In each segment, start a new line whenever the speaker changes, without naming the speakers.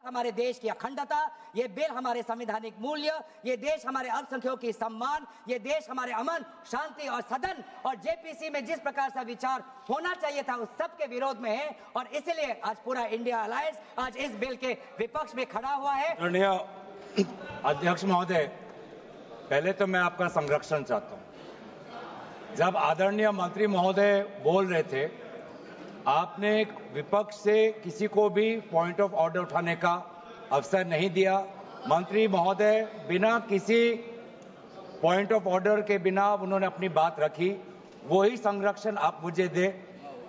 हमारे देश की अखंडता, ये बिल हमारे संवैधानिक मूल्य, ये देश हमारे अल्पसंख्यकों की सम्मान, ये देश हमारे अमन, शांति और सदन और जेपीसी में जिस प्रकार से विचार होना चाहिए था उस सब के विरोध में है। और इसलिए आज पूरा इंडिया अलायंस आज इस बिल के विपक्ष में खड़ा हुआ है।
आदरणीय अध्यक्ष महोदय, पहले तो मैं आपका संरक्षण चाहता हूं। जब आदरणीय मंत्री महोदय बोल रहे थे, आपने विपक्ष से किसी को भी पॉइंट ऑफ ऑर्डर उठाने का अवसर नहीं दिया। मंत्री महोदय बिना किसी पॉइंट ऑफ ऑर्डर के बिना उन्होंने अपनी बात रखी। वही संरक्षण आप मुझे दे,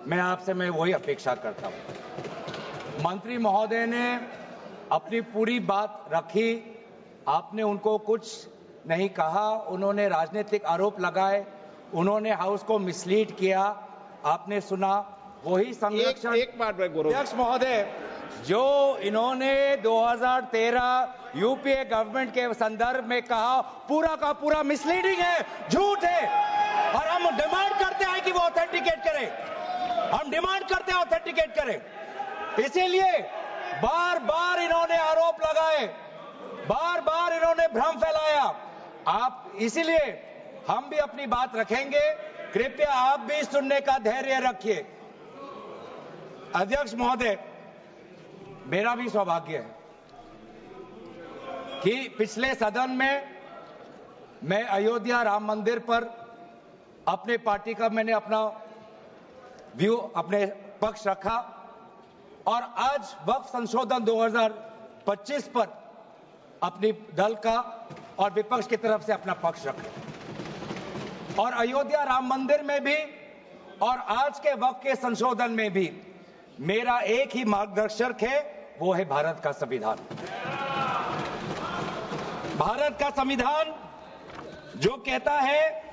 मैं आपसे वही अपेक्षा करता हूं। मंत्री महोदय ने अपनी पूरी बात रखी, आपने उनको कुछ नहीं कहा, उन्होंने राजनीतिक आरोप लगाए, उन्होंने हाउस को मिसलीड किया, आपने सुना। वही संरक्षण अध्यक्ष महोदय जो इन्होंने 2013 यूपीए गवर्नमेंट के संदर्भ में कहा, पूरा का पूरा मिसलीडिंग है, झूठ है। और हम डिमांड करते हैं कि वो ऑथेंटिकेट करें, हम डिमांड करते हैं ऑथेंटिकेट करें। इसीलिए बार बार इन्होंने आरोप लगाए, बार बार इन्होंने भ्रम फैलाया। आप इसीलिए हम भी अपनी बात रखेंगे, कृपया आप भी सुनने का धैर्य रखिए। अध्यक्ष महोदय, मेरा भी सौभाग्य है कि पिछले सदन में मैं अयोध्या राम मंदिर पर अपने पार्टी का मैंने अपना व्यू, अपने पक्ष रखा और आज वक्फ संशोधन 2025 पर अपनी दल का और विपक्ष की तरफ से अपना पक्ष रखा। और अयोध्या राम मंदिर में भी और आज के वक्फ के संशोधन में भी मेरा एक ही मार्गदर्शक है, वो है भारत का संविधान। भारत का संविधान जो कहता है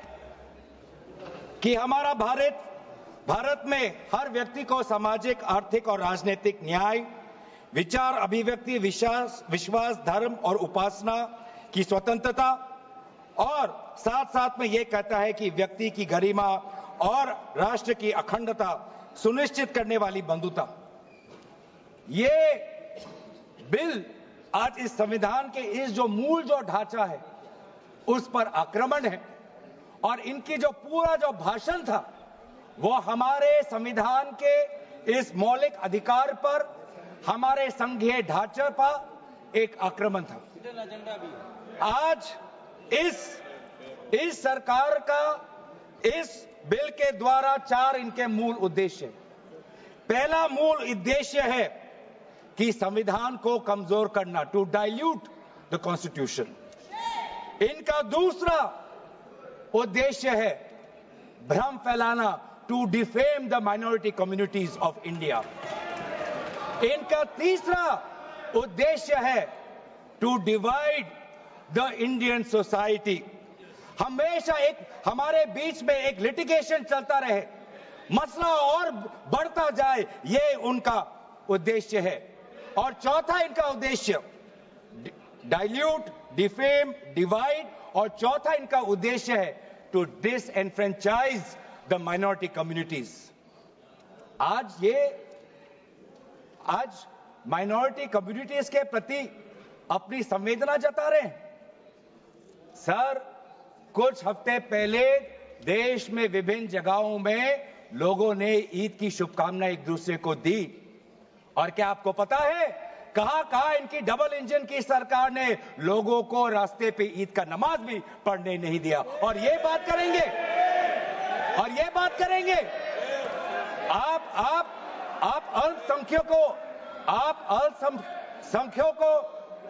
कि हमारा भारत में हर व्यक्ति को सामाजिक, आर्थिक और राजनीतिक न्याय, विचार, अभिव्यक्ति, विश्वास, धर्म और उपासना की स्वतंत्रता और साथ साथ में यह कहता है कि व्यक्ति की गरिमा और राष्ट्र की अखंडता सुनिश्चित करने वाली बंधुता। ये बिल आज इस संविधान के इस जो मूल जो ढांचा है उस पर आक्रमण है। और इनकी जो पूरा जो भाषण था वो हमारे संविधान के इस मौलिक अधिकार पर, हमारे संघीय ढांचे पर एक आक्रमण था। आज इस सरकार का इस बिल के द्वारा 4 इनके मूल उद्देश्य। पहला मूल उद्देश्य है कि संविधान को कमजोर करना, टू डाइल्यूट द कॉन्स्टिट्यूशन। इनका दूसरा उद्देश्य है भ्रम फैलाना, to defame the minority communities of India. इनका तीसरा उद्देश्य है to divide the Indian society. हमेशा एक हमारे बीच में एक लिटिगेशन चलता रहे, मसला और बढ़ता जाए, ये उनका उद्देश्य है। और चौथा इनका उद्देश्य डाइल्यूट, डिफेम, डिवाइड, और चौथा इनका उद्देश्य है to disenfranchise the minority communities. आज माइनॉरिटी कम्युनिटीज के प्रति अपनी संवेदना जता रहे हैं। सर, कुछ हफ्ते पहले देश में विभिन्न जगहों में लोगों ने ईद की शुभकामनाएं एक दूसरे को दी। और क्या आपको पता है कहां इनकी डबल इंजन की सरकार ने लोगों को रास्ते पे ईद का नमाज भी पढ़ने नहीं दिया। और ये बात करेंगे आप अल्पसंख्यकों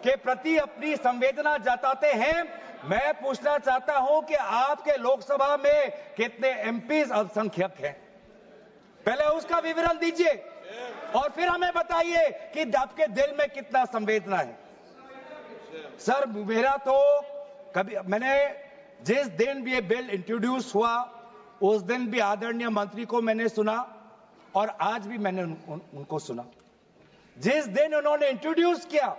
के प्रति अपनी संवेदना जताते हैं। मैं पूछना चाहता हूं कि आपके लोकसभा में कितने एमपीज अल्पसंख्यक हैं? पहले उसका विवरण दीजिए और फिर हमें बताइए कि आपके दिल में कितना संवेदना है। सर, मेरा तो मैंने जिस दिन भी ये बिल इंट्रोड्यूस हुआ उस दिन भी आदरणीय मंत्री को मैंने सुना और आज भी मैंने उनको सुना। जिस दिन उन्होंने इंट्रोड्यूस किया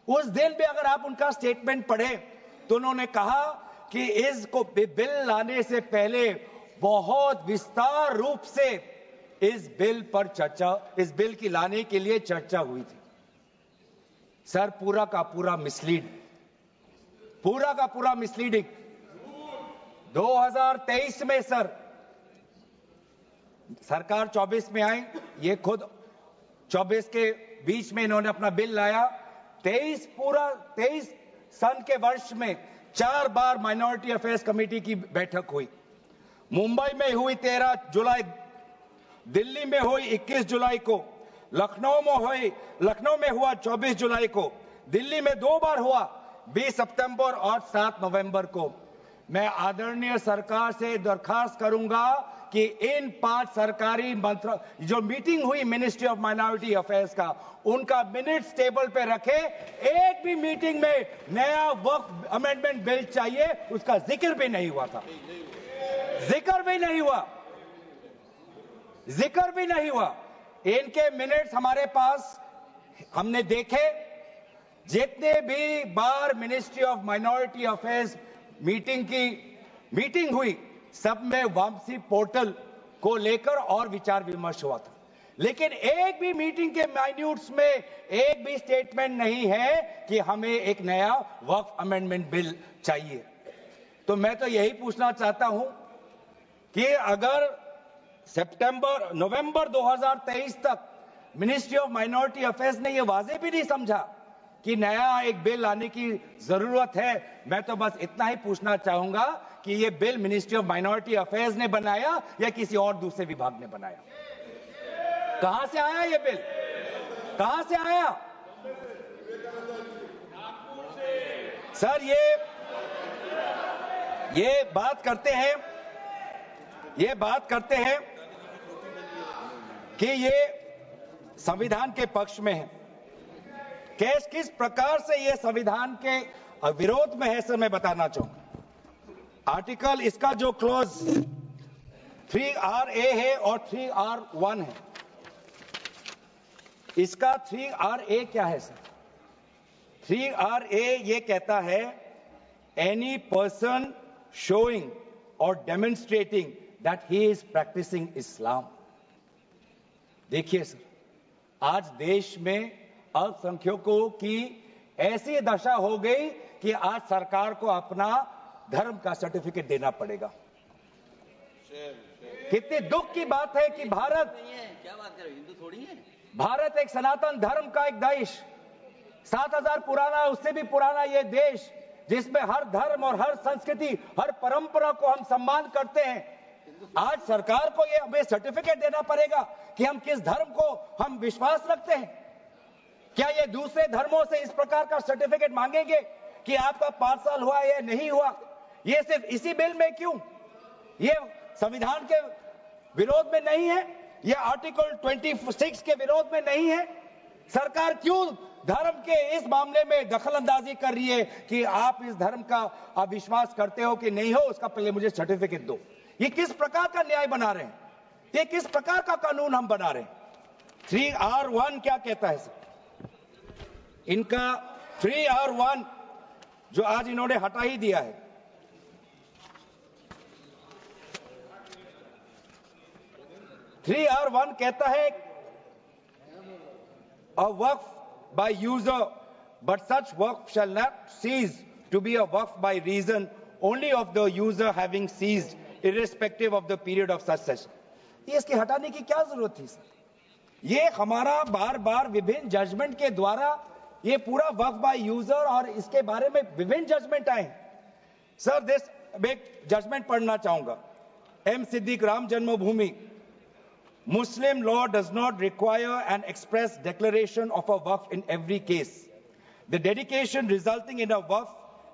उस दिन भी अगर आप उनका स्टेटमेंट पढ़े तो उन्होंने कहा कि इसको बिल लाने से पहले बहुत विस्तार रूप से इस बिल की लाने के लिए चर्चा हुई थी। सर पूरा का पूरा मिसलीडिंग 2023 में सर सरकार 24 में आई, ये खुद 24 के बीच में इन्होंने अपना बिल लाया। 23 सन के वर्ष में 4 बार माइनॉरिटी अफेयर्स कमेटी की बैठक हुई। मुंबई में हुई 13 जुलाई, दिल्ली में हुई 21 जुलाई को, लखनऊ में हुआ 24 जुलाई को, दिल्ली में 2 बार हुआ 20 सितंबर और 7 नवंबर को। मैं आदरणीय सरकार से दरखास्त करूंगा कि इन 5 सरकारी जो मीटिंग हुई मिनिस्ट्री ऑफ माइनॉरिटी अफेयर्स का, उनका मिनट्स टेबल पे रखे। एक भी मीटिंग में नया वक्फ अमेंडमेंट बिल चाहिए उसका जिक्र भी नहीं हुआ था, जिक्र भी नहीं हुआ। इनके मिनट्स हमारे पास, हमने देखे। जितने भी बार ministry of minority affairs meeting हुई, सब में वापसी पोर्टल को लेकर और विचार विमर्श हुआ था, लेकिन एक भी मीटिंग के माइन्यूट्स में एक भी स्टेटमेंट नहीं है कि हमें एक नया वक्फ अमेंडमेंट बिल चाहिए। तो मैं तो यही पूछना चाहता हूं कि अगर नवंबर 2023 तक मिनिस्ट्री ऑफ माइनॉरिटी अफेयर्स ने यह वाजे भी नहीं समझा कि नया एक बिल लाने की जरूरत है, मैं तो बस इतना ही पूछना चाहूंगा कि यह bill ministry of minority affairs ने बनाया या किसी और दूसरे विभाग ने बनाया? कहां से आया यह बिल? कहां से आया? सर ये बात करते हैं कि ये संविधान के पक्ष में है। किस प्रकार से ये संविधान के विरोध में है, सर मैं बताना चाहूंगा। आर्टिकल, इसका जो क्लॉज 3RA है और 3R1 है। इसका 3RA क्या है सर? 3RA ये कहता है एनी पर्सन शोइंग और demonstrating that he is practicing Islam. देखिए सर, आज देश में अल्पसंख्यकों की ऐसी दशा हो गई कि आज सरकार को अपना धर्म का सर्टिफिकेट देना पड़ेगा। कितनी दुख की बात है कि भारत हिंदू थोड़ी है, भारत एक सनातन धर्म का एक देश, 7000 पुराना, उससे भी पुराना ये देश, जिसमें हर धर्म और हर संस्कृति, हर परंपरा को हम सम्मान करते हैं। आज सरकार को ये हमें सर्टिफिकेट देना पड़ेगा कि हम किस धर्म को हम विश्वास रखते हैं। क्या ये दूसरे धर्मों से इस प्रकार का सर्टिफिकेट मांगेंगे कि आपका 5 साल हुआ या नहीं हुआ? ये सिर्फ इसी बिल में क्यों? ये संविधान के विरोध में नहीं है? ये आर्टिकल 26 के विरोध में नहीं है? सरकार क्यों धर्म के इस मामले में दखलंदाजी कर रही है कि आप इस धर्म का आप विश्वास करते हो कि नहीं हो, उसका पहले मुझे सर्टिफिकेट दो? ये किस प्रकार का न्याय बना रहे हैं? ये किस प्रकार का कानून हम बना रहे हैं? 3R1 क्या कहता है सर? इनका 3R1 जो आज इन्होंने हटा ही दिया है, R1 कहता है a waqf by user, but such waqf shall not cease to be a waqf by reason only of the user having ceased, irrespective of the period of such session. ये इसके हटाने की क्या जरूरत थी सर? ये हमारा बार बार विभिन्न जजमेंट के द्वारा ये पूरा वक्फ बाय यूजर और इसके बारे में विभिन्न जजमेंट आए। सर दिस एक जजमेंट पढ़ना चाहूंगा। M. Siddiq, Ram Janmabhoomi, Muslim law does not require an express declaration of a waqf in every case. The dedication resulting in a waqf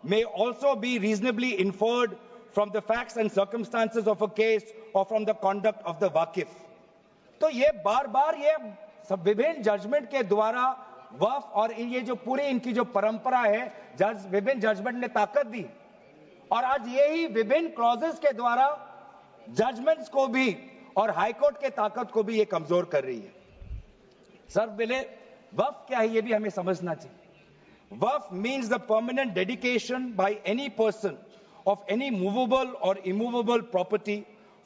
may also be reasonably inferred from the facts and circumstances of a case or from the conduct of the waqif. तो ये बार बार ये विभिन्न judgement के द्वारा वक्फ और ये जो पूरी इनकी जो परंपरा है, विभिन्न जजमेंट ने ताकत दी और आज यही विभिन्न क्लॉजेस के द्वारा जजमेंट्स को भी और हाईकोर्ट के ताकत को भी ये कमजोर कर रही है। सर पहले वक्फ क्या है ये भी हमें समझना चाहिए। Waqf means the permanent dedication by any person of any movable or immovable property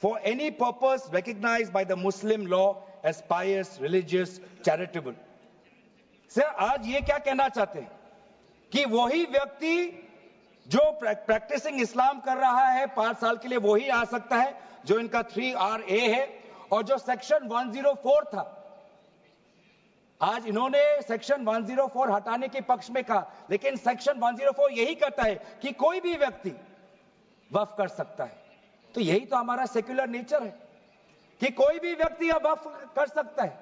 for any purpose recognized by the Muslim law as pious, religious, charitable. Sir आज ये क्या कहना चाहते हैं कि वही व्यक्ति जो प्रैक्टिसिंग इस्लाम कर रहा है 5 साल के लिए वही आ सकता है, जो इनका 3RA है, और जो सेक्शन 104 था, आज इन्होंने सेक्शन 104 हटाने के पक्ष में कहा, लेकिन सेक्शन 104 यही कहता है कि कोई भी व्यक्ति वक्फ कर सकता है। तो यही तो हमारा सेक्युलर नेचर है कि कोई भी व्यक्ति अब वक्फ कर सकता है।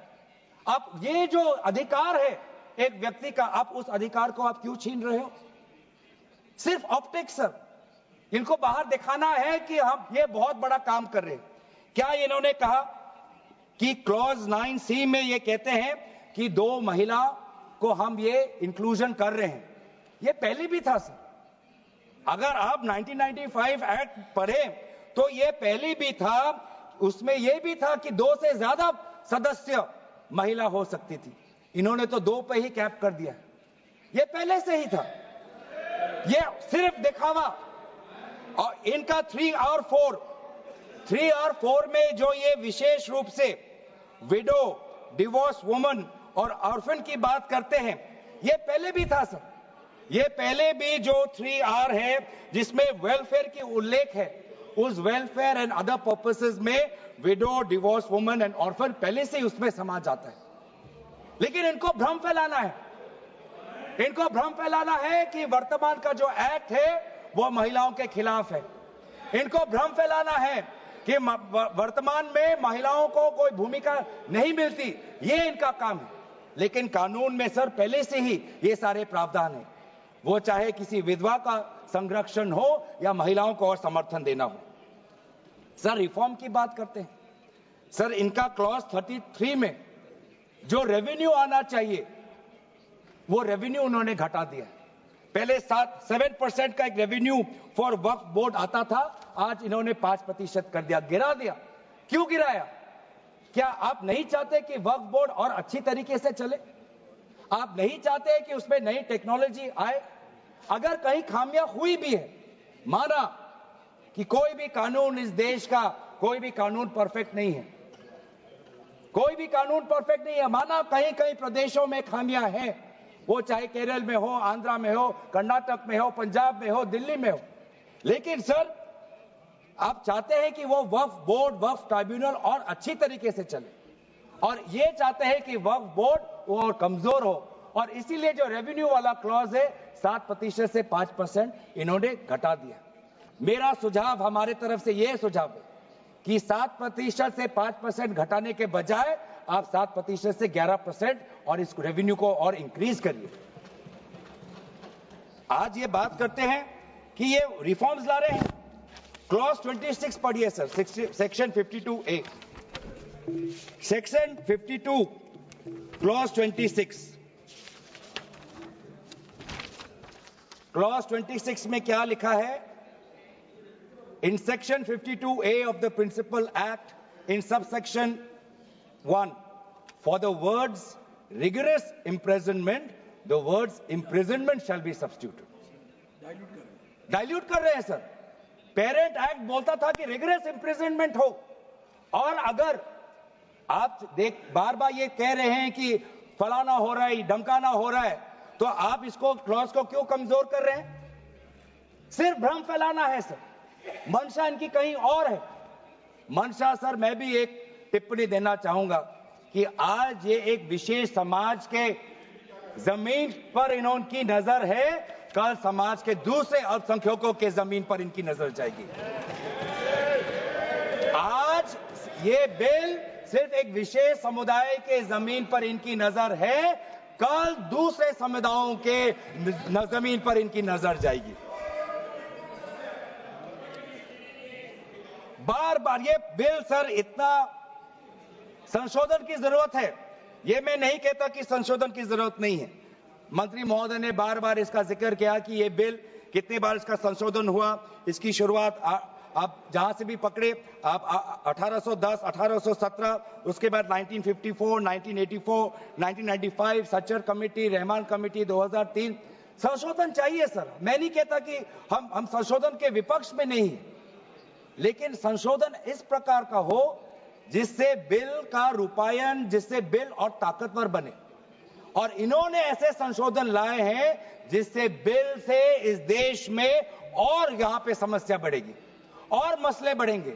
अब ये जो अधिकार है एक व्यक्ति का, आप उस अधिकार को आप क्यों छीन रहे हो? सिर्फ ऑप्टिक्स सर, इनको बाहर दिखाना है कि हम ये बहुत बड़ा काम कर रहे हैं। क्या इन्होंने कहा कि क्लॉज 9C में ये कहते हैं कि 2 महिला को हम ये इंक्लूजन कर रहे हैं? ये पहले भी था सर। अगर आप 1995 एक्ट पढ़े तो ये पहले भी था, उसमें ये भी था कि 2 से ज्यादा सदस्य महिला हो सकती थी। इन्होंने तो 2 पे ही कैप कर दिया। ये पहले से ही था, ये सिर्फ दिखावा। और इनका 3R4 में जो ये विशेष रूप से विडो, डिवोर्स वुमन और ऑर्फन की बात करते हैं, ये पहले भी था सर। ये पहले भी जो 3R है जिसमें वेलफेयर की उल्लेख है, उस वेलफेयर एंड अदर पर्पसेस में window, divorce woman and orphan पहले से ही उसमें समा जाता है। लेकिन इनको भ्रम फैलाना है, इनको भ्रम फैलाना है कि वर्तमान का जो एक्ट है वो महिलाओं के खिलाफ है। इनको भ्रम फैलाना है कि वर्तमान में महिलाओं को कोई भूमिका नहीं मिलती, ये इनका काम है। लेकिन कानून में सर पहले से ही ये सारे प्रावधान है, वो चाहे किसी विधवा का संरक्षण हो या महिलाओं को और समर्थन देना हो। सर रिफॉर्म की बात करते हैं, सर इनका क्लॉज 33 में जो रेवेन्यू आना चाहिए वो रेवेन्यू उन्होंने घटा दिया। पहले 7% का एक रेवेन्यू फॉर वक्फ बोर्ड आता था, आज इन्होंने 5% कर दिया, गिरा दिया। क्यों गिराया? क्या आप नहीं चाहते कि वक्फ बोर्ड और अच्छी तरीके से चले? आप नहीं चाहते कि उसमें नई टेक्नोलॉजी आए? अगर कहीं खामियां हुई भी है, माना कि कोई भी कानून इस देश का, कोई भी कानून परफेक्ट नहीं है, कोई भी कानून परफेक्ट नहीं है, माना कहीं कहीं प्रदेशों में खामियां हैं, वो चाहे केरल में हो, आंध्रा में हो, कर्नाटक में हो, पंजाब में हो, दिल्ली में हो, लेकिन सर आप चाहते हैं कि वो वक्फ बोर्ड, वक्फ ट्राइब्यूनल और अच्छी तरीके से चले, और ये चाहते हैं कि वक्फ बोर्ड वो और कमजोर हो, और इसीलिए जो रेवेन्यू वाला क्लॉज है 7% से 5% इन्होंने घटा दिया। मेरा सुझाव, हमारे तरफ से यह सुझाव है कि 7% से 5% घटाने के बजाय आप 7% से 11% और इस रेवेन्यू को और इंक्रीज करिए। आज ये बात करते हैं कि ये रिफॉर्म्स ला रहे हैं। क्लॉज 26 पढ़िए sir, section 52A, section 52 clause 26। Clause 26 में क्या लिखा है? In section 52A of the Principal Act, in subsection 1, for the words rigorous imprisonment, the words imprisonment shall be substituted. Dilute कर रहे हैं सर। पेरेंट एक्ट बोलता था कि रिगरस इम्प्रिजनमेंट हो, और अगर आप बार बार ये कह रहे हैं कि फलाना हो रहा है, धमकाना हो रहा है, तो आप इसको क्लॉज को क्यों कमजोर कर रहे हैं? सिर्फ भ्रम फैलाना है सर। मंशा इनकी कहीं और है। मंशा सर, मैं भी एक टिप्पणी देना चाहूंगा कि आज ये एक विशेष समाज के जमीन पर इनकी नजर है, कल समाज के दूसरे अल्पसंख्यकों के जमीन पर इनकी नजर जाएगी। आज ये बिल सिर्फ एक विशेष समुदाय के जमीन पर इनकी नजर है, कल दूसरे समुदायों के जमीन पर इनकी नजर जाएगी। बार बार ये बिल सर, इतना संशोधन की जरूरत है, ये मैं नहीं कहता कि संशोधन की जरूरत नहीं है। मंत्री महोदय ने बार बार इसका जिक्र किया कि ये बिल कितनी बार इसका संशोधन हुआ। इसकी शुरुआत आप जहां से भी पकड़े, आप 1810, 1817, उसके बाद 1954, 1984, 1995, सच्चर कमेटी, रहमान कमेटी 2003। संशोधन चाहिए सर, मैं नहीं कहता कि हम संशोधन के विपक्ष में नहीं, लेकिन संशोधन इस प्रकार का हो जिससे बिल का रूपायन, जिससे बिल और ताकतवर बने। और इन्होंने ऐसे संशोधन लाए हैं जिससे बिल से इस देश में और यहां पे समस्या बढ़ेगी और मसले बढ़ेंगे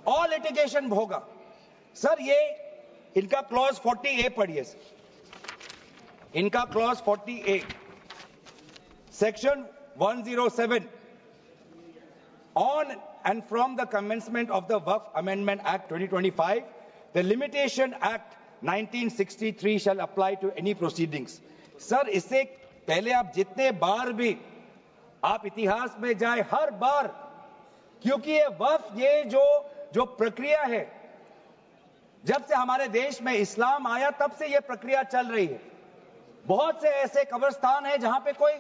और लिटिगेशन होगा। सर ये इनका क्लॉज 40A पढ़िए सर, इनका clause 40A section 107 on and from the commencement of the Waqf Amendment Act 2025, the Limitation Act 1963 shall apply to any proceedings. Sir इससे पहले आप जितने बार भी आप इतिहास में जाए, हर बार, क्योंकि ये वक्फ ये जो प्रक्रिया है, जब से हमारे देश में इस्लाम आया तब से ये प्रक्रिया चल रही है। बहुत से ऐसे कब्रिस्तान हैं जहां पे कोई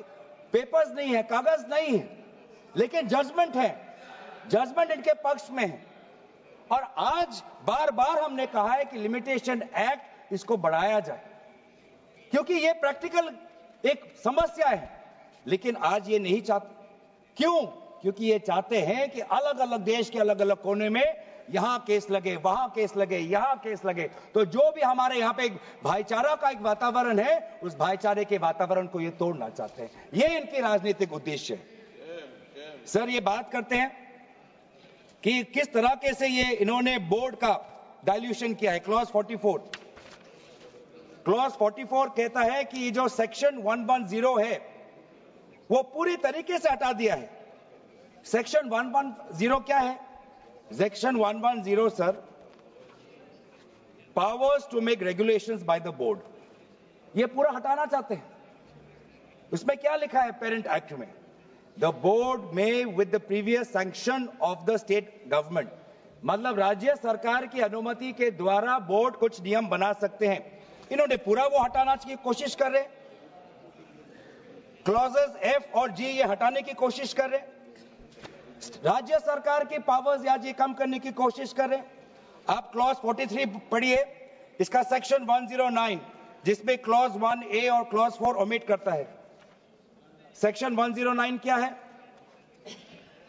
पेपर्स नहीं है, कागज नहीं है, लेकिन जजमेंट है, जजमेंट इनके पक्ष में है। और आज बार बार हमने कहा है कि लिमिटेशन एक्ट इसको बढ़ाया जाए, क्योंकि ये प्रैक्टिकल एक समस्या है। लेकिन आज ये नहीं चाहते। क्यों? क्योंकि ये चाहते हैं कि अलग अलग देश के अलग अलग कोने में यहां केस लगे, वहां केस लगे, यहां केस लगे। तो जो भी हमारे यहां पे एक भाईचारा का एक वातावरण है, उस भाईचारे के वातावरण को ये तोड़ना चाहते हैं। ये इनकी राजनीतिक उद्देश्य है। सर ये बात करते हैं कि किस तरीके से ये इन्होंने बोर्ड का डाइल्यूशन किया है। क्लॉज 44 कहता है कि ये जो सेक्शन 110 है वो पूरी तरीके से हटा दिया है। सेक्शन 110 क्या है? Section 110 sir, powers to make regulations by the board, ये पूरा हटाना चाहते हैं। उसमें क्या लिखा है पेरेंट एक्ट में? द बोर्ड में with the previous sanction of the state government, मतलब राज्य सरकार की अनुमति के द्वारा बोर्ड कुछ नियम बना सकते हैं। इन्होंने पूरा वो हटाना की कोशिश कर रहे। क्लॉजेस F और G ये हटाने की कोशिश कर रहे। राज्य सरकार की पावर्स या ये कम करने की कोशिश कर रहे। आप क्लॉज 43 पढ़िए, इसका सेक्शन 109 जिसमें क्लॉज 1A और क्लॉज 4 ओमिट करता है। सेक्शन 109 क्या है?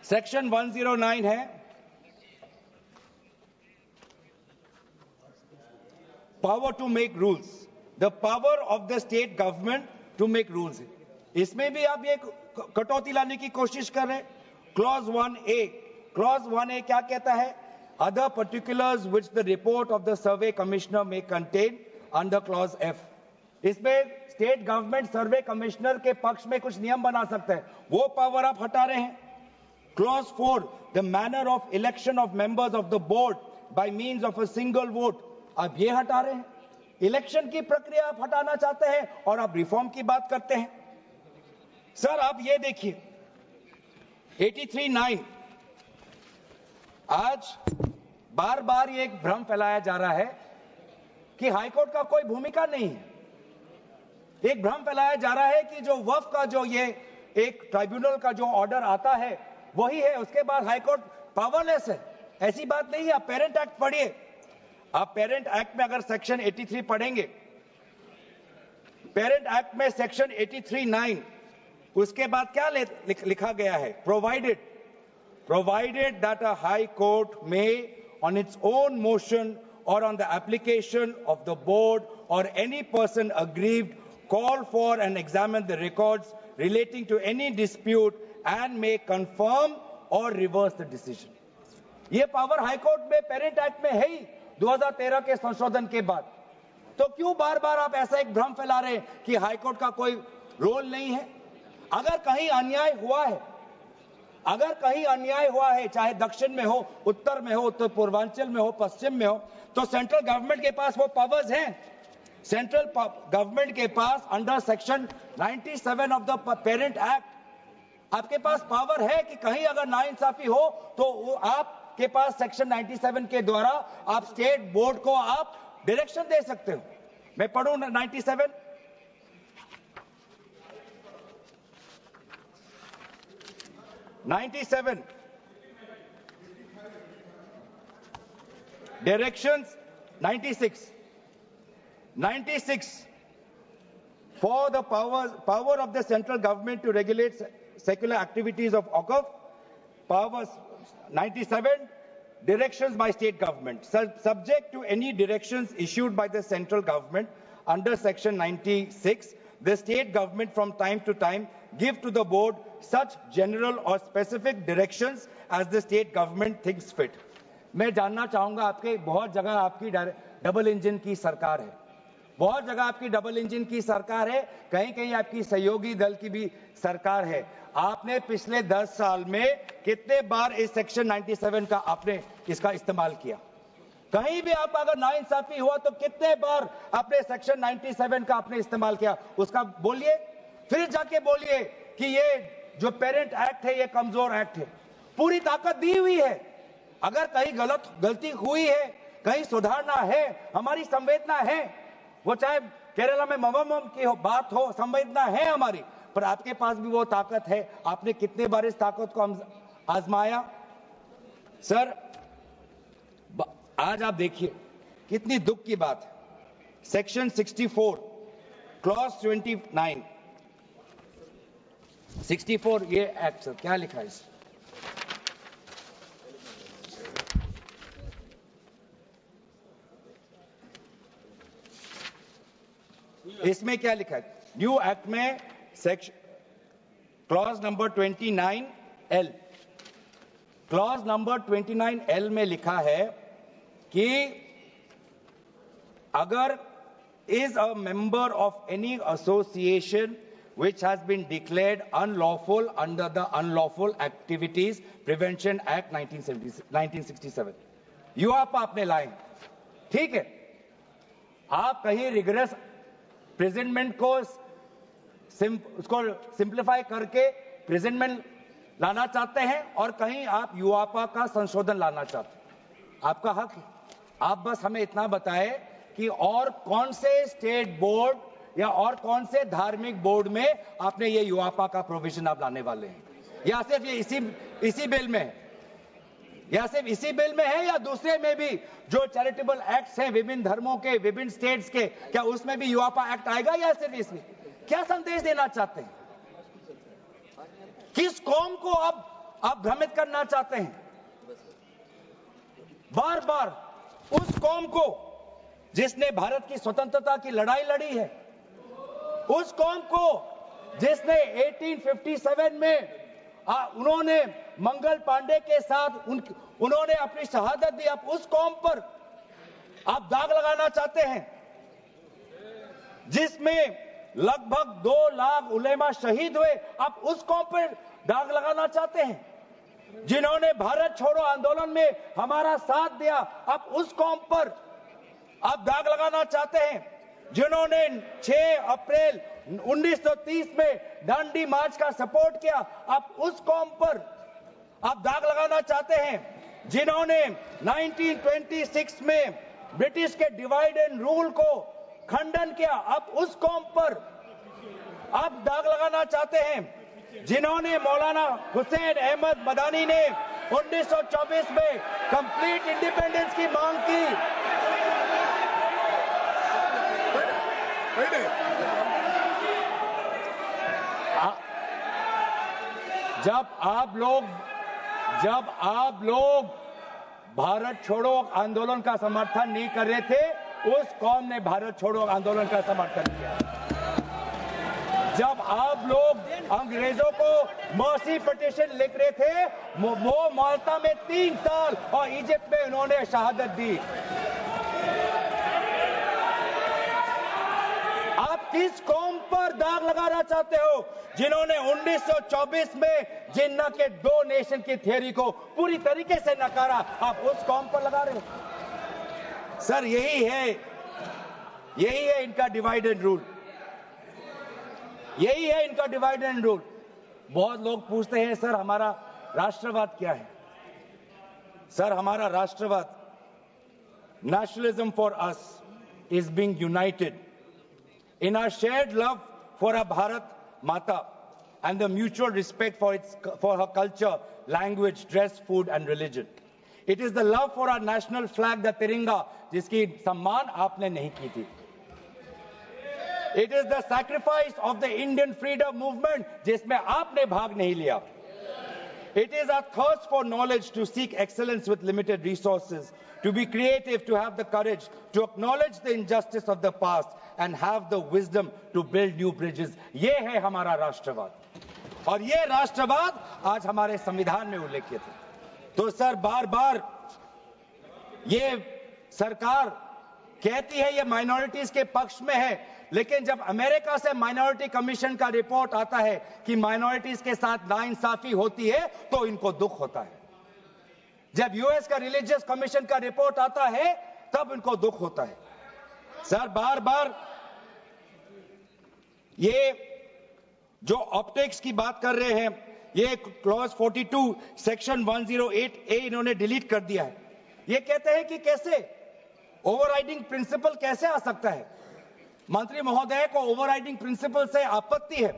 सेक्शन 109 है power to make rules, the power of the state government to make rules. इसमें भी आप ये कटौती लाने की कोशिश कर रहे हैं। क्लॉज 1A क्या कहता है? Other particulars which the report of the survey commissioner में कंटेन अंडर क्लॉज F। इसमें स्टेट गवर्नमेंट सर्वे कमिश्नर के पक्ष में कुछ नियम बना सकता है, वो पावर आप हटा रहे हैं। Clause 4, the manner of election of members of the board by means of a single vote, आप ये हटा रहे हैं। इलेक्शन की प्रक्रिया आप हटाना चाहते हैं और आप रिफॉर्म की बात करते हैं। सर आप ये देखिए 83(9), आज बार बार ये एक भ्रम फैलाया जा रहा है कि हाईकोर्ट का कोई भूमिका नहीं है। एक भ्रम फैलाया जा रहा है कि जो वक्फ का जो ये एक ट्राइब्यूनल का जो ऑर्डर आता है वही है, उसके बाद हाईकोर्ट पावरलेस है। ऐसी बात नहीं है। आप पेरेंट एक्ट पढ़िए। आप पेरेंट एक्ट में अगर सेक्शन 83 पढ़ेंगे, पेरेंट एक्ट में सेक्शन 83(9), उसके बाद क्या लिखा गया है? provided that a high court may on its own motion or on the application of the board or any person aggrieved call for and examine the records relating to any dispute and may confirm or reverse the decision। ये power high court में parent act में है ही 2013 के संशोधन के बाद। तो क्यों बार बार आप ऐसा एक भ्रम फैला रहे हैं कि हाई कोर्ट का कोई रोल नहीं है? अगर कहीं अन्याय हुआ है, अगर कहीं अन्याय हुआ है, चाहे दक्षिण में हो, उत्तर में हो, उत्तर पूर्वांचल में हो, पश्चिम में हो, तो सेंट्रल गवर्नमेंट के पास वो पावर्स हैं। सेंट्रल गवर्नमेंट के पास under section 97 of the parent act आपके पास पावर है कि कहीं अगर नाइंसाफी हो तो वो आपके पास सेक्शन 97 के द्वारा आप स्टेट बोर्ड को आप डायरेक्शन दे सकते हो। मैं पढ़ूं 97। Directions 96 for the power of the central government to regulate secular activities of Waqf. Powers 97 directions by state government subject to any directions issued by the central government
under section 96, the state government from time to time give to the board such general or specific directions as the state government thinks fit. मैं जानना चाहूंगा, आपके बहुत जगह आपकी double engine की सरकार है, बहुत जगह आपकी डबल इंजन की सरकार है, कहीं कहीं आपकी सहयोगी दल की भी सरकार है। आपने पिछले 10 साल में कितने बार इस सेक्शन 97 का आपने इसका इस्तेमाल किया? कहीं भी आप अगर नाइंसाफी हुआ तो कितने बार आपने सेक्शन 97 का आपने इस्तेमाल किया? उसका बोलिए, फिर जाके बोलिए कि ये जो पेरेंट एक्ट है ये कमजोर एक्ट है। पूरी ताकत दी हुई है, अगर कहीं गलती हुई है, कहीं सुधारना है, हमारी संवेदना है, वो चाहे केरला में मवम की बात हो, संवेदना है हमारी, पर आपके पास भी वो ताकत है। आपने कितने बार इस ताकत को आजमाया? सर, आज आप देखिए कितनी दुख की बात है। सेक्शन 64 क्लॉज 29 64 ये एक्ट सर क्या लिखा है इसमें क्या लिखा है? न्यू एक्ट में section clause number 29L, clause number 29L में लिखा है कि अगर is a member of any association which has been declared unlawful under the Unlawful Activities Prevention Act 1967, यूआपा आपने लाए, ठीक है, आप कहीं रिगरस प्रेजेंटमेंट को उसको सिंप्लीफाई करके प्रेजेंटमेंट लाना चाहते हैं और कहीं आप यूआपा का संशोधन लाना चाहते हैं, आपका हक है। आप बस हमें इतना बताएं कि और कौन से स्टेट बोर्ड या और कौन से धार्मिक बोर्ड में आपने ये यूआपा का प्रोविजन आप लाने वाले हैं, या सिर्फ ये इसी बिल में है, या सिर्फ इसी बिल में है, या दूसरे में भी जो चैरिटेबल एक्ट्स हैं विभिन्न धर्मों के, विभिन्न स्टेट्स के, क्या उसमें भी यूआपा एक्ट आएगा या सिर्फ इसमें? क्या संदेश देना चाहते हैं? किस कौम को आप भ्रमित करना चाहते हैं? बार बार उस कौम को जिसने भारत की स्वतंत्रता की लड़ाई लड़ी है, उस कौम को जिसने 1857 में उन्होंने मंगल पांडे के साथ उन्होंने अपनी शहादत दी, आप उस कौम पर आप दाग लगाना चाहते हैं जिसमें लगभग 2 लाख उलेमा शहीद हुए, आप उस कौम पर दाग लगाना चाहते हैं जिन्होंने भारत छोड़ो आंदोलन में हमारा साथ दिया, आप उस कौम पर आप दाग लगाना चाहते हैं जिन्होंने 6 अप्रैल 1930 में दांडी मार्च का सपोर्ट किया, आप उस कौम पर आप दाग लगाना चाहते हैं जिन्होंने 1926 में ब्रिटिश के डिवाइड एंड रूल को खंडन किया, आप उस कौम पर आप दाग लगाना चाहते हैं जिन्होंने मौलाना हुसैन अहमद मदानी ने 1924 में कंप्लीट इंडिपेंडेंस की मांग की। जब आप लोग भारत छोड़ो आंदोलन का समर्थन नहीं कर रहे थे, उस कौम ने भारत छोड़ो आंदोलन का समर्थन किया। जब आप लोग अंग्रेजों को मर्सी पिटीशन लिख रहे थे, वो माल्टा में 3 साल और इजिप्ट में उन्होंने शहादत दी। आप किस कौम पर दाग लगाना चाहते हो जिन्होंने 1924 में जिन्ना के 2 नेशन की थ्योरी को पूरी तरीके से नकारा, आप उस कौम पर लगा रहे हो? सर, यही है इनका डिवाइड एंड रूल, यही है इनका डिवाइड एंड रूल। बहुत लोग पूछते हैं सर हमारा राष्ट्रवाद क्या है? सर, हमारा राष्ट्रवाद, nationalism for us is being United in our shared love for our Bharat Mata and the mutual respect for her culture, language, dress, food and religion. It is the love for our national flag, the Tiringa, जिसकी सम्मान आपने नहीं की थी. It is the sacrifice of the Indian freedom movement, जिसमें आपने भाग नहीं लिया. It is our thirst for knowledge to seek excellence with limited resources, to be creative, to have the courage, to acknowledge the injustice of the past and have the wisdom to build new bridges. ये है हमारा राष्ट्रवाद, और ये राष्ट्रवाद आज हमारे संविधान में उल्लेखित है। तो सर, बार बार ये सरकार कहती है ये माइनॉरिटीज के पक्ष में है, लेकिन जब अमेरिका से माइनॉरिटी कमीशन का रिपोर्ट आता है कि माइनॉरिटीज के साथ नाइंसाफी होती है तो इनको दुख होता है। जब यूएस का रिलीजियस कमीशन का रिपोर्ट आता है तब इनको दुख होता है। सर, बार बार ये जो ऑप्टिक्स की बात कर रहे हैं, ये क्लॉज 42 सेक्शन 108A इन्होंने डिलीट कर दिया है। ये कहते हैं कि कैसे ओवरराइडिंग प्रिंसिपल कैसे आ सकता है। मंत्री महोदय को ओवरराइडिंग प्रिंसिपल से आपत्ति है।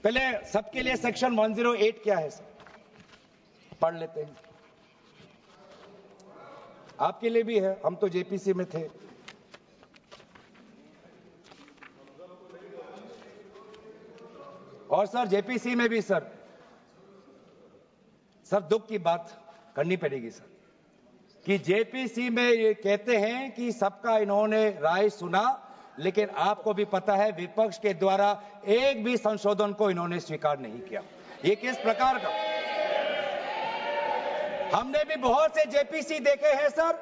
पहले सबके लिए सेक्शन 108 क्या है सर, पढ़ लेते हैं। आपके लिए भी है, हम तो जेपीसी में थे। और सर जेपीसी में भी सर दुख की बात करनी पड़ेगी सर, कि जेपीसी में ये कहते हैं कि सबका इन्होंने राय सुना, लेकिन आपको भी पता है विपक्ष के द्वारा एक भी संशोधन को इन्होंने स्वीकार नहीं किया। ये किस प्रकार का, हमने भी बहुत से जेपीसी देखे हैं सर,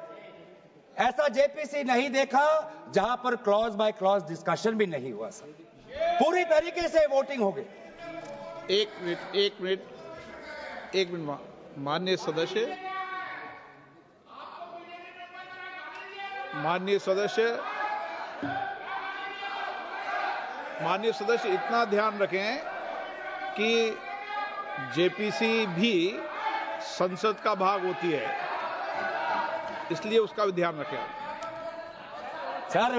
ऐसा जेपीसी नहीं देखा जहां पर क्लॉज बाय क्लॉज डिस्कशन भी नहीं हुआ सर, पूरी तरीके से वोटिंग हो गई।
एक मिनट माननीय सदस्य इतना ध्यान रखें कि जेपीसी भी संसद का भाग होती है, इसलिए उसका भी ध्यान रखें।
सर,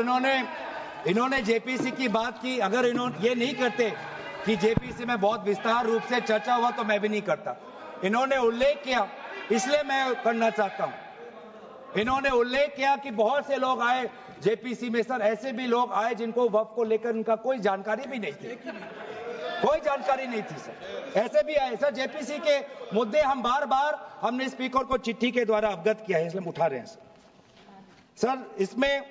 इन्होंने जेपीसी की बात की, अगर इन्होंने ये नहीं करते कि जेपीसी में बहुत विस्तार रूप से चर्चा हुआ तो मैं भी नहीं करता। इन्होंने उल्लेख किया, इसलिए मैं करना चाहता हूं। इन्होंने उल्लेख किया कि बहुत से लोग आए जेपीसी में सर, ऐसे भी लोग आए जिनको वक्फ को लेकर उनका कोई जानकारी भी नहीं थी, कोई जानकारी नहीं थी सर, ऐसे भी आए सर। जेपीसी के मुद्दे हम बार बार हमने स्पीकर को चिट्ठी के द्वारा अवगत किया है, इसलिए हम उठा रहे हैं सर। इसमें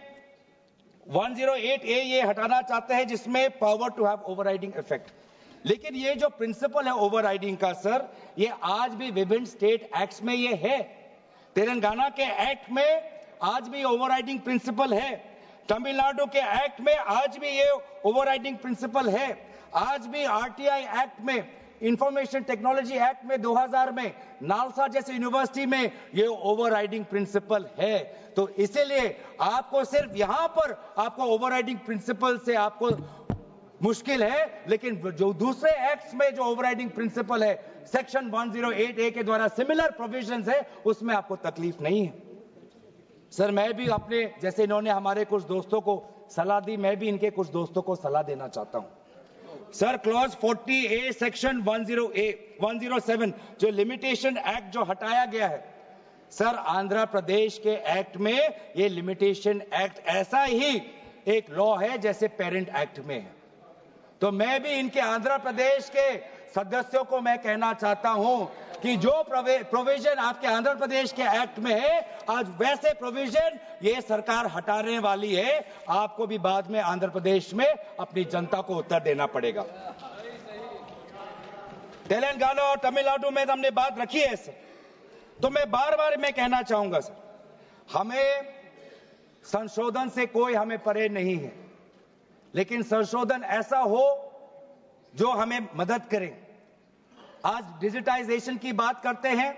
108A ये हटाना चाहते हैं जिसमें power to have overriding effect, लेकिन ये जो प्रिंसिपल है ओवरराइडिंग का सर, ये आज भी विभिन्न स्टेट एक्ट्स में ये है। तेलंगाना के एक्ट में आज भी ओवरराइडिंग प्रिंसिपल है, तमिलनाडु के एक्ट में आज भी ये ओवरराइडिंग प्रिंसिपल है, आज भी आरटीआई एक्ट में, इंफॉर्मेशन टेक्नोलॉजी एक्ट में 2000 में, नालसा जैसे यूनिवर्सिटी में ये ओवरराइडिंग प्रिंसिपल है। तो इसीलिए आपको सिर्फ यहां पर आपको ओवरराइडिंग प्रिंसिपल से आपको मुश्किल है, लेकिन जो दूसरे एक्ट्स में जो ओवरराइडिंग प्रिंसिपल है सेक्शन 108A के द्वारा सिमिलर प्रोविजंस है, उसमें आपको तकलीफ नहीं है। सर, मैं भी अपने जैसे इन्होंने हमारे कुछ दोस्तों को सलाह दी, मैं भी इनके कुछ दोस्तों को सलाह देना चाहता हूं। सर, क्लॉज 40A सेक्शन 107 जो लिमिटेशन एक्ट जो हटाया गया है सर, आंध्र प्रदेश के एक्ट में ये लिमिटेशन एक्ट ऐसा ही एक लॉ है जैसे पेरेंट एक्ट में है। तो मैं भी इनके आंध्र प्रदेश के सदस्यों को मैं कहना चाहता हूं कि जो प्रोविजन आपके आंध्र प्रदेश के एक्ट में है, आज वैसे प्रोविजन ये सरकार हटाने वाली है। आपको भी बाद में आंध्र प्रदेश में अपनी जनता को उत्तर देना पड़ेगा। तेलंगाना और तमिलनाडु में हमने बात रखी है सर, तो मैं बार बार मैं कहना चाहूंगा सर, हमें संशोधन से कोई हमें परे नहीं है, लेकिन संशोधन ऐसा हो जो हमें मदद करे। आज डिजिटाइजेशन की बात करते हैं,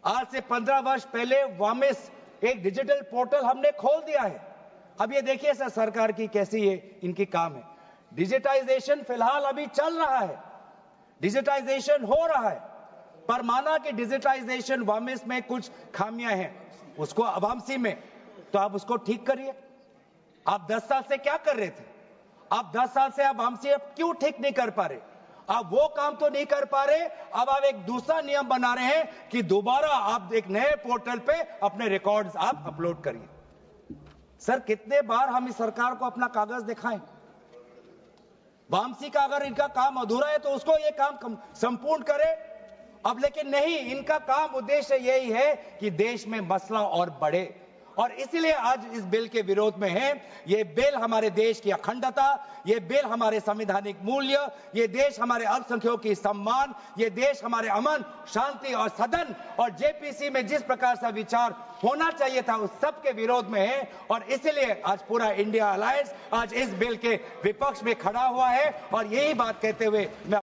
आज से 15 वर्ष पहले वामिस एक डिजिटल पोर्टल हमने खोल दिया है। अब ये देखिए सर सरकार की कैसी ये इनकी काम है। डिजिटाइजेशन फिलहाल अभी चल रहा है, डिजिटाइजेशन हो रहा है, पर माना कि डिजिटाइजेशन वामिस में कुछ खामियां हैं, उसको वामसी में, तो आप उसको ठीक करिए। आप 10 साल से क्या कर रहे थे? आप 10 साल से आप वामसी क्यों ठीक नहीं कर पा रहे? आप वो काम तो नहीं कर पा रहे, अब आप एक दूसरा नियम बना रहे हैं कि दोबारा आप एक नए पोर्टल पे अपने रिकॉर्ड्स आप अपलोड करिए। सर, कितने बार हम इस सरकार को अपना कागज दिखाएं? वामसी का अगर इनका काम अधूरा है तो उसको ये काम संपूर्ण करे। अब लेकिन नहीं, इनका काम उद्देश्य यही है कि देश में मसला और बढ़े, और इसीलिए आज इस बिल के विरोध में है। ये बिल हमारे देश की अखंडता, ये बिल हमारे संवैधानिक मूल्य, ये देश हमारे अल्पसंख्यकों की सम्मान, ये देश हमारे अमन, शांति और सदन और जेपीसी में जिस प्रकार से विचार होना चाहिए था उस सब के विरोध में है। और इसीलिए आज पूरा इंडिया अलायंस आज इस बिल के विपक्ष में खड़ा हुआ है। और यही बात कहते हुए मैं